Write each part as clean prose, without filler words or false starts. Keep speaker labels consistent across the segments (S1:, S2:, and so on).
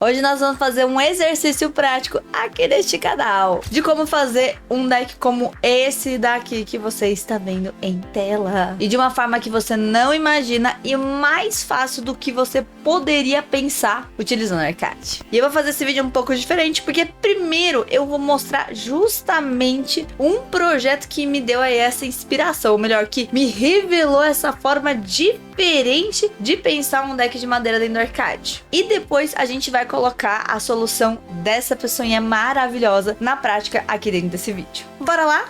S1: Hoje nós vamos fazer um exercício prático aqui neste canal de como fazer um deck como esse daqui que você está vendo em tela. E de uma forma que você não imagina e mais fácil do que você poderia pensar utilizando o arcade. E eu vou fazer esse vídeo um pouco diferente porque primeiro eu vou mostrar justamente um projeto que me deu aí essa inspiração, ou melhor, que me revelou essa forma diferente de pensar um deck de madeira dentro do arcade. E depois a gente vai colocar a solução dessa pessoinha maravilhosa na prática aqui dentro desse vídeo. Bora lá?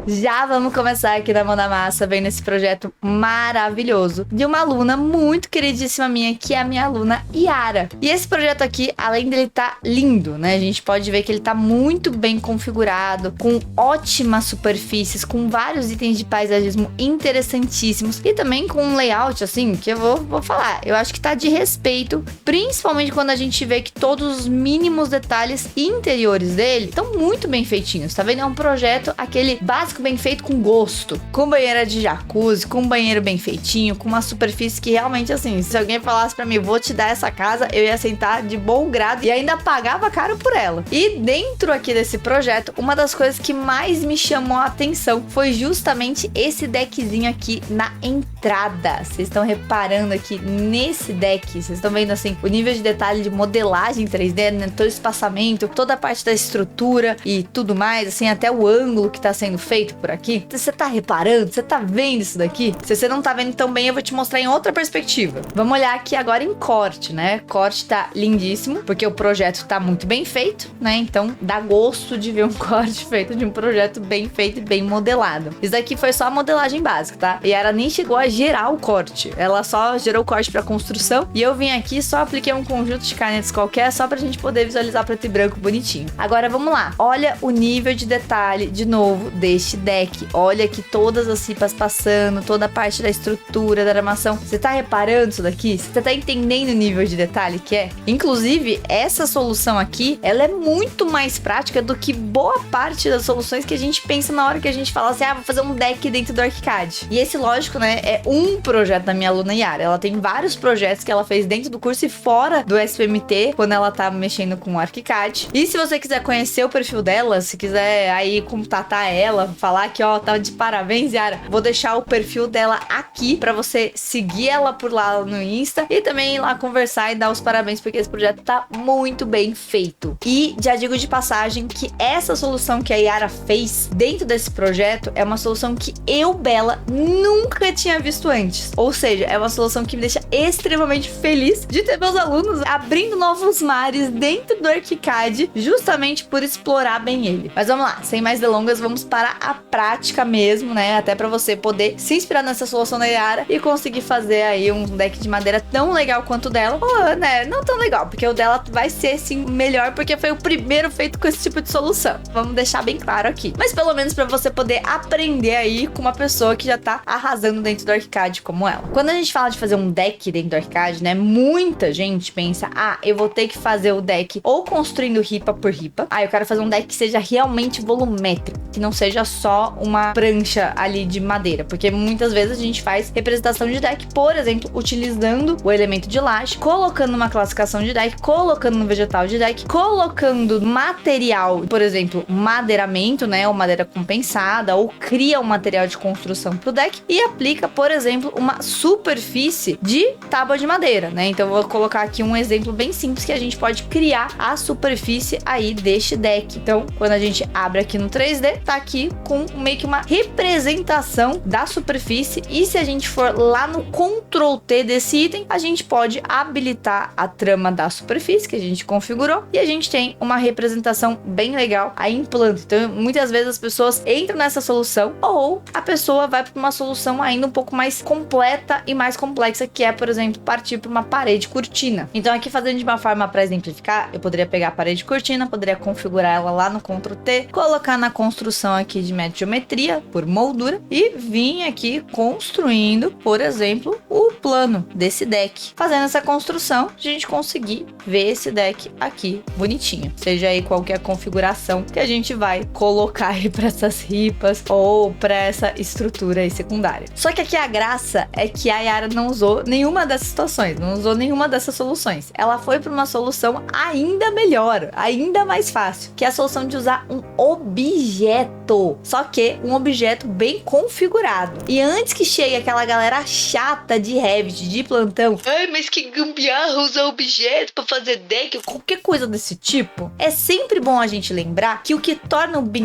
S1: Já vamos começar aqui na mão da massa, vendo esse projeto maravilhoso de uma aluna muito queridíssima minha, que é a minha aluna Yara. E esse projeto aqui, além dele tá lindo, né? A gente pode ver que ele tá muito bem configurado, com ótimas superfícies, com vários itens de paisagismo interessantíssimos e também com um layout, assim, que eu vou falar. Eu acho que tá de respeito, principalmente quando a gente vê que todos os mínimos detalhes interiores dele estão muito bem feitinhos, tá vendo? É um projeto, aquele básico bem feito com gosto, com banheira de jacuzzi, com um banheiro bem feitinho, com uma superfície que realmente, assim, se alguém falasse pra mim, vou te dar essa casa, eu ia sentar de bom grado e ainda pagava caro por ela. E dentro aqui desse projeto, uma das coisas que mais me chamou a atenção foi justamente esse deckzinho aqui na entrada. Vocês estão reparando aqui nesse deck, vocês estão vendo assim, o nível de detalhe de modelagem 3D, né? Todo o espaçamento, toda a parte da estrutura e tudo mais, assim, até o ângulo que tá sendo feito por aqui. Você tá reparando? Você tá vendo isso daqui? Se você não tá vendo tão bem, eu vou te mostrar em outra perspectiva. Vamos olhar aqui agora em corte, né? Corte tá lindíssimo, porque o projeto tá muito bem feito, né? Então dá gosto de ver um corte feito de um projeto bem feito e bem modelado. Isso daqui foi só a modelagem básica, tá? E ela nem chegou a gerar o corte. Ela só gerou o corte pra construção. E eu vim aqui só apliquei um conjunto de canetas qualquer, só pra gente poder visualizar preto e branco bonitinho. Agora vamos lá. Olha o nível de detalhe, de novo, deste deck. Olha aqui todas as ripas passando, toda a parte da estrutura, da armação. Você tá reparando isso daqui? Você tá entendendo o nível de detalhe que é? Inclusive, essa solução aqui, ela é muito mais prática do que boa parte das soluções que a gente pensa na hora que a gente fala assim, ah, vou fazer um deck dentro do arcade. E esse, lógico, né, é um projeto da minha aluna Yara. Ela tem vários projetos que ela fez dentro do curso e fora do SPMT, quando ela tá mexendo com o arcade. E se você quiser conhecer o perfil dela, se quiser aí contatar ela, falar que, ó, tá de parabéns, Yara, vou deixar o perfil dela aqui pra você seguir ela por lá no Insta e também ir lá conversar e dar os parabéns, porque esse projeto tá muito bem feito. E já digo de passagem que essa solução que a Yara fez dentro desse projeto é uma solução que eu, Bela, nunca tinha visto antes. Ou seja, é uma solução que me deixa extremamente feliz de ter meus alunos abrindo novos mares dentro do arcade, justamente por explorar bem ele. Mas vamos lá, sem mais delongas, vamos para a prática mesmo, né? Até pra você poder se inspirar nessa solução da Yara e conseguir fazer aí um deck de madeira tão legal quanto o dela. Ou, né? Não tão legal, porque o dela vai ser, sim, melhor, porque foi o primeiro feito com esse tipo de solução. Vamos deixar bem claro aqui. Mas pelo menos pra você poder aprender aí com uma pessoa que já tá arrasando dentro do arcade como ela. Quando a gente fala de fazer um deck dentro do arcade, né? Muita gente pensa, ah, eu vou ter que fazer o deck ou construindo ripa por ripa. Ah, eu quero fazer um deck que seja realmente volumétrico, que não seja só uma prancha ali de madeira, porque muitas vezes a gente faz representação de deck, por exemplo, utilizando o elemento de laje, colocando uma classificação de deck, colocando no vegetal de deck, colocando material, por exemplo, madeiramento, né, ou madeira compensada, ou cria um material de construção pro deck e aplica, por exemplo, uma superfície de tábua de madeira, né? Então eu vou colocar aqui um exemplo bem simples que a gente pode criar a superfície aí deste deck. Então, quando a gente abre aqui no 3D, tá aqui com meio que uma representação da superfície, e se a gente for lá no Ctrl T desse item, a gente pode habilitar a trama da superfície que a gente configurou e a gente tem uma representação bem legal aí em planta. Então, muitas vezes as pessoas entram nessa solução ou a pessoa vai para uma solução ainda um pouco mais completa e mais complexa, que é, por exemplo, partir para uma parede cortina. Então, aqui fazendo de uma forma para exemplificar, eu poderia pegar a parede cortina, poderia configurar ela lá no Ctrl T, colocar na construção aqui de média geometria por moldura e vim aqui construindo, por exemplo, o plano desse deck. Fazendo essa construção, a gente conseguir ver esse deck aqui bonitinho. Seja aí qualquer configuração que a gente vai colocar aí para essas ripas ou para essa estrutura aí secundária. Só que aqui a graça é que a Yara não usou nenhuma dessas situações, não usou nenhuma dessas soluções. Ela foi para uma solução ainda melhor, ainda mais fácil, que é a solução de usar um objeto. Só que um objeto bem configurado. E antes que chegue aquela galera chata de Revit, de plantão, ai, mas que gambiarra usar objeto para fazer deck, qualquer coisa desse tipo, é sempre bom a gente lembrar que o que torna o BIM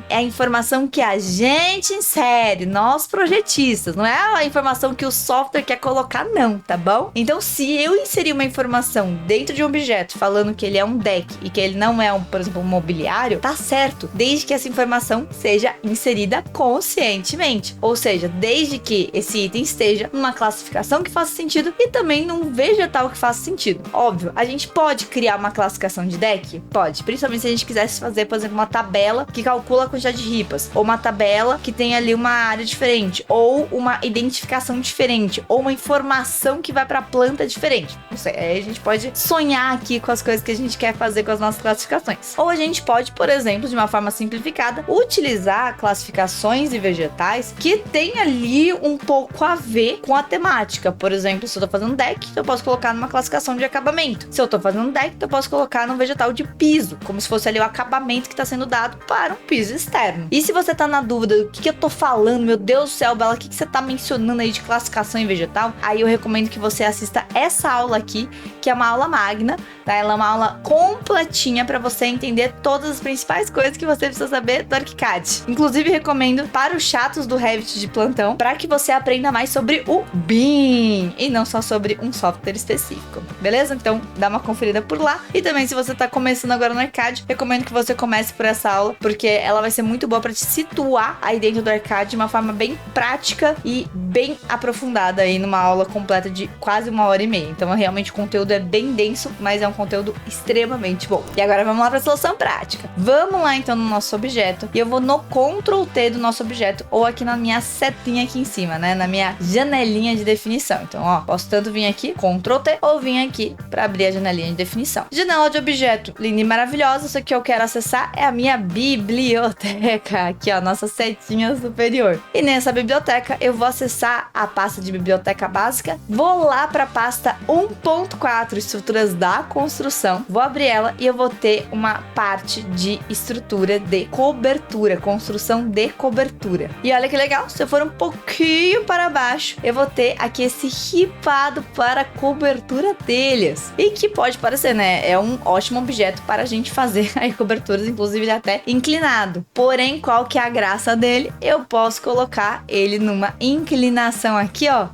S1: é a informação que a gente insere, nós projetistas, não é a informação que o software quer colocar não, tá bom? Então se eu inserir uma informação dentro de um objeto falando que ele é um deck e que ele não é por exemplo, um mobiliário, tá certo, desde que essa informação seja inserida conscientemente, ou seja, desde que esse item esteja numa classificação que faça sentido e também num vegetal que faça sentido. Óbvio, a gente pode criar uma classificação de deck? Pode, principalmente se a gente quisesse fazer, por exemplo, uma tabela que calcula a quantidade de ripas, ou uma tabela que tem ali uma área diferente, ou uma identificação diferente, ou uma informação que vai para a planta diferente. Não sei, aí a gente pode sonhar aqui com as coisas que a gente quer fazer com as nossas classificações. Ou a gente pode, por exemplo, de uma forma simplificada, utilizar classificações de vegetais que tem ali um pouco a ver com a temática. Por exemplo, se eu tô fazendo deck, eu posso colocar numa classificação de acabamento. Se eu tô fazendo deck, eu posso colocar num vegetal de piso, como se fosse ali o acabamento que tá sendo dado para um piso externo. E se você tá na dúvida do que eu tô falando, meu Deus do céu, Bela, o que você tá mencionando aí de classificação em vegetal? Aí eu recomendo que você assista essa aula aqui, que é uma aula magna, tá? Ela é uma aula completinha para você entender todas as principais coisas que você precisa saber do ArchiCAD. Inclusive, recomendo para os chatos do Revit de plantão, para que você aprenda mais sobre o BIM e não só sobre um software específico, beleza? Então, dá uma conferida por lá. E também, se você tá começando agora no ArchiCAD, recomendo que você comece por essa aula, porque ela vai ser muito boa para te situar aí dentro do ArchiCAD de uma forma bem prática e bem aprofundada aí numa aula completa de quase 1h30. Então, realmente, o conteúdo é bem denso, mas é um conteúdo extremamente bom. E agora vamos lá para a solução prática. Vamos lá então no nosso objeto e eu vou no Ctrl T do nosso objeto ou aqui na minha setinha aqui em cima, né, na minha janelinha de definição. Então, ó, posso tanto vir aqui, Ctrl T, ou vir aqui para abrir a janelinha de definição. Janela de objeto, linda e maravilhosa. Isso que eu quero acessar é a minha biblioteca, aqui ó, nossa setinha superior. E nessa biblioteca eu vou acessar a pasta de biblioteca básica, vou lá para a pasta 1.4, estruturas da construção, vou abrir ela e eu vou ter uma parte de estrutura de cobertura, construção de cobertura. E olha que legal, se eu for um pouquinho para baixo, eu vou ter aqui esse ripado para cobertura telhas. E que pode parecer, né? É um ótimo objeto para a gente fazer aí coberturas, inclusive ele é até inclinado. Porém, qual que é a graça dele? Eu posso colocar ele numa inclinação aqui, ó,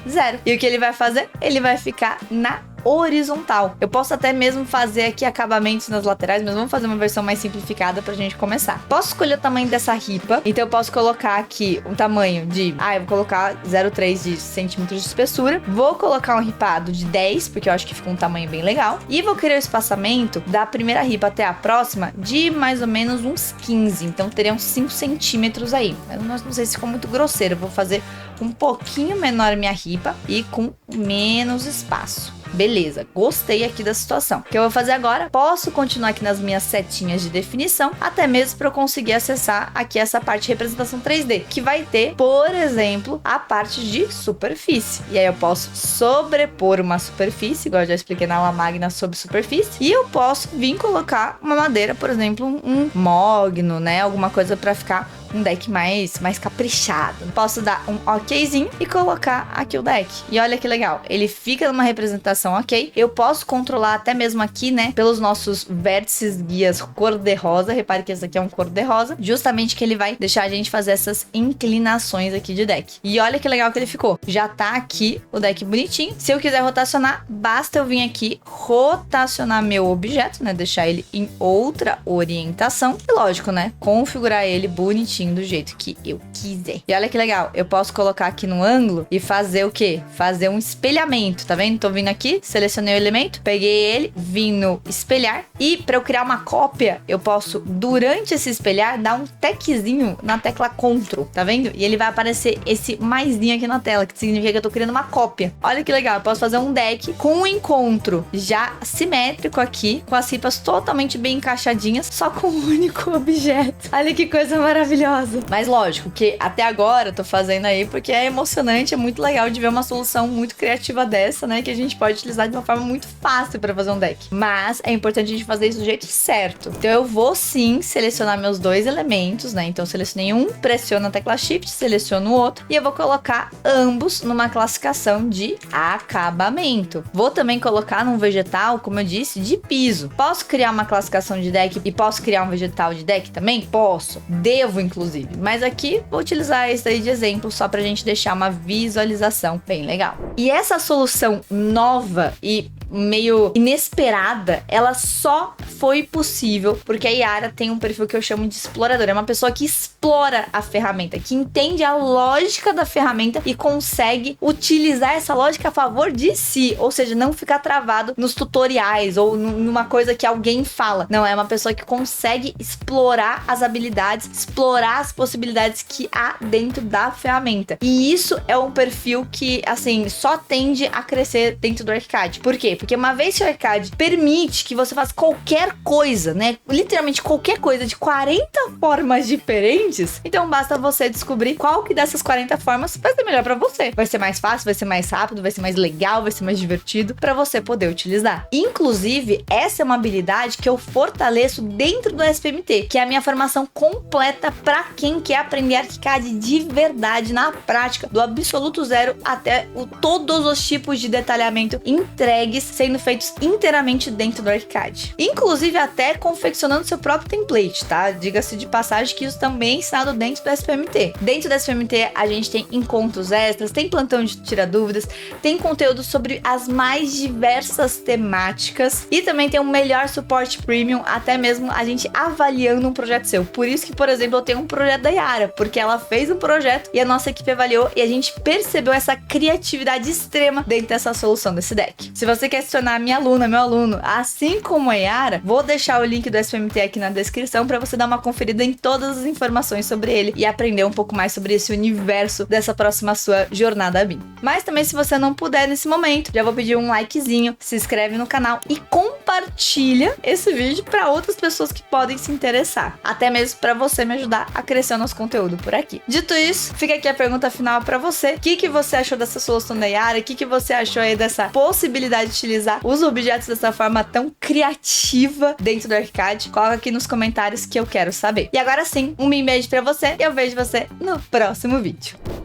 S1: 0. E o que ele vai fazer? Ele vai ficar na horizontal. Eu posso até mesmo fazer aqui acabamentos nas laterais, mas vamos fazer uma versão mais simplificada pra gente começar. Posso escolher o tamanho dessa ripa, então eu posso colocar aqui um tamanho de, eu vou colocar 0,3 de centímetros de espessura, vou colocar um ripado de 10, porque eu acho que fica um tamanho bem legal, e vou criar o espaçamento da primeira ripa até a próxima de mais ou menos uns 15, então teria uns 5 centímetros aí. Eu não sei se ficou muito grosseiro, eu vou fazer um pouquinho menor a minha ripa e com menos espaço. Beleza, gostei aqui da situação. O que eu vou fazer agora? Posso continuar aqui nas minhas setinhas de definição, até mesmo para eu conseguir acessar aqui essa parte de representação 3D, que vai ter, por exemplo, a parte de superfície. E aí eu posso sobrepor uma superfície, igual eu já expliquei na aula magna sobre superfície, e eu posso vir colocar uma madeira, por exemplo, um mogno, né? Alguma coisa para ficar um deck mais caprichado. Posso dar um okzinho e colocar aqui o deck. E olha que legal, ele fica numa representação ok. Eu posso controlar até mesmo aqui, né, pelos nossos vértices guias cor-de-rosa. Repare que esse aqui é um cor-de-rosa, justamente que ele vai deixar a gente fazer essas inclinações aqui de deck. E olha que legal que ele ficou. Já tá aqui o deck bonitinho. Se eu quiser rotacionar, basta eu vir aqui rotacionar meu objeto, né, deixar ele em outra orientação. E lógico, né, configurar ele bonitinho certinho do jeito que eu quiser. E olha que legal, eu posso colocar aqui no ângulo e fazer o quê? Fazer um espelhamento, tá vendo? Tô vindo aqui, selecionei o elemento, peguei ele, vim no espelhar e para eu criar uma cópia, eu posso, durante esse espelhar, dar um techzinho na tecla Ctrl, tá vendo? E ele vai aparecer esse maisinho aqui na tela, que significa que eu tô criando uma cópia. Olha que legal, eu posso fazer um deck com um encontro já simétrico aqui, com as ripas totalmente bem encaixadinhas, só com um único objeto. Olha que coisa maravilhosa. Mas lógico que até agora eu tô fazendo aí porque é emocionante, é muito legal de ver uma solução muito criativa dessa, né? Que a gente pode utilizar de uma forma muito fácil para fazer um deck. Mas é importante a gente fazer isso do jeito certo. Então eu vou sim selecionar meus dois elementos, né? Então eu selecionei um, pressiono a tecla Shift, seleciono o outro e eu vou colocar ambos numa classificação de acabamento. Vou também colocar num vegetal, como eu disse, de piso. Posso criar uma classificação de deck e posso criar um vegetal de deck também? Posso. Devo, inclusive. Mas aqui vou utilizar esse daí de exemplo só pra gente deixar uma visualização bem legal. E essa solução nova e meio inesperada, ela só foi possível porque a Yara tem um perfil que eu chamo de exploradora. É uma pessoa que explora a ferramenta, que entende a lógica da ferramenta e consegue utilizar essa lógica a favor de si, ou seja, não ficar travado nos tutoriais ou numa coisa que alguém fala. Não, é uma pessoa que consegue explorar as habilidades, explorar as possibilidades que há dentro da ferramenta. E isso é um perfil que, assim, só tende a crescer dentro do Arcade. Por quê? Porque uma vez que o Arcade permite que você faça qualquer coisa, né? Literalmente qualquer coisa de 40 formas diferentes, então basta você descobrir qual que dessas 40 formas vai ser melhor pra você. Vai ser mais fácil, vai ser mais rápido, vai ser mais legal, vai ser mais divertido pra você poder utilizar. Inclusive, essa é uma habilidade que eu fortaleço dentro do SPMT, que é a minha formação completa pra quem quer aprender Arcade de verdade, na prática, do absoluto zero até todos os tipos de detalhamento entregues sendo feitos inteiramente dentro do Arcade. Inclusive até confeccionando seu próprio template, tá? Diga-se de passagem que isso também é ensinado dentro do SPMT. Dentro do SPMT a gente tem encontros extras, tem plantão de tira dúvidas, tem conteúdo sobre as mais diversas temáticas e também tem um melhor suporte premium, até mesmo a gente avaliando um projeto seu. Por isso que, por exemplo, eu tenho um projeto da Yara, porque ela fez um projeto e a nossa equipe avaliou e a gente percebeu essa criatividade extrema dentro dessa solução desse deck. Se você quer se tornar minha aluna, meu aluno, assim como a Yara, vou deixar o link do SPMT aqui na descrição para você dar uma conferida em todas as informações sobre ele e aprender um pouco mais sobre esse universo dessa próxima sua jornada a BIM. Mas também, se você não puder nesse momento, já vou pedir um likezinho, se inscreve no canal e compartilha esse vídeo para outras pessoas que podem se interessar, até mesmo para você me ajudar a crescer o nosso conteúdo por aqui. Dito isso, fica aqui a pergunta final para você. O que você achou dessa solução da Yara? O que você achou aí dessa possibilidade de utilizar os objetos dessa forma tão criativa dentro do Arcade? Coloca aqui nos comentários que eu quero saber. E agora sim, um beijo pra você e eu vejo você no próximo vídeo.